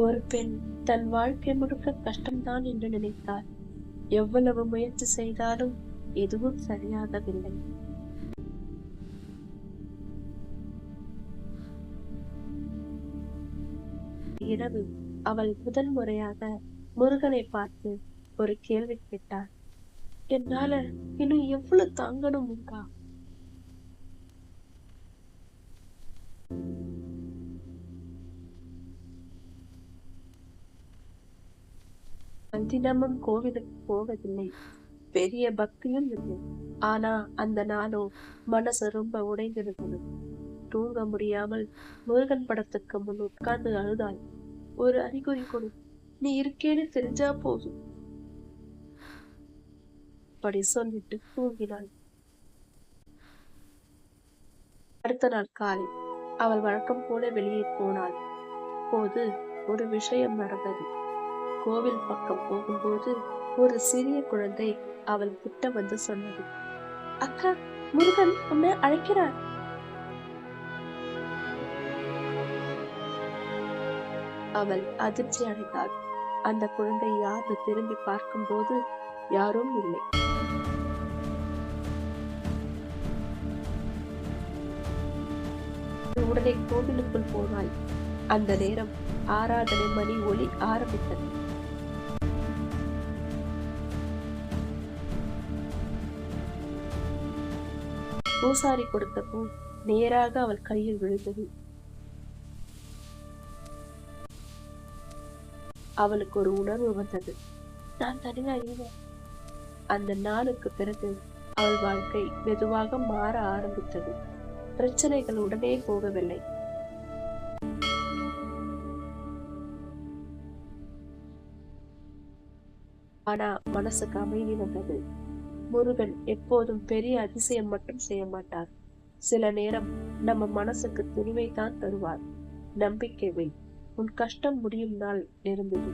ஒரு பெண் தன் வாழ்க்கை முழுக்க கஷ்டம்தான் என்று நினைத்தாள். எவ்வளவு முயற்சி செய்தாலும் எதுவும் சரியாகவில்லை. இரவு அவள் முதல் முறையாக முருகனை பார்த்து ஒரு கேள்வி கேட்டாள். என்னால இன்னும் எவ்வளவு தாங்கணும் முருகா? தினமும் கோவிலுக்கு போவதில்லை, பெரிய பக்தியும் இல்லை. ஆனா அந்த நாளோ மனசு ரொம்ப உடைந்திருந்தது. தூங்க முடியாமல் முருகன் படத்துக்கு முன் உட்கார்ந்து அழுதாள். ஒரு அறிகுறி கொடு, நீ இருக்கேன்னு தெரிஞ்சா போதும். அப்படி சொல்லிட்டு தூங்கினாள். அடுத்த நாள் காலை அவள் வழக்கம் போல வெளியே போனாள். போது ஒரு விஷயம் நடந்தது. கோவில் பக்கம் போகும்போது ஒரு சிறிய குழந்தை அவள் கிட்ட வந்து சொன்னது, அக்கா, முருகன் உன்னை அழைக்கிறார். அவள் அதிர்ச்சி அடைந்தாள். அந்த குழந்தை யாரு திரும்பி பார்க்கும் போது யாரும் இல்லை. உடனே கோவிலுக்குள் போனாள். அந்த நேரம் ஆராதனை மணி ஒலி ஆரம்பித்தது. பூசாரி கொடுத்த பூ நேராக அவள் கையில் விழுந்தது. அவளுக்கு ஒரு உணர்வு வந்தது, நான் தனியா இல்லை. அந்த நாளுக்கு பிறகு அவள் வாழ்க்கை மெதுவாக மாற ஆரம்பித்தது. பிரச்சனைகள் உடனே போகவில்லை. ஆனா மனசுக்கு அமைதி வந்தது. முருகன் எப்போதும் பெரிய அதிசயம் மட்டும் செய்ய மாட்டார். சில நேரம் நம்ம மனசுக்கு துணிவை தான் தருவார். நம்பிக்கை வை, உன் கஷ்டம் முடியும் நாள் நெருங்குது.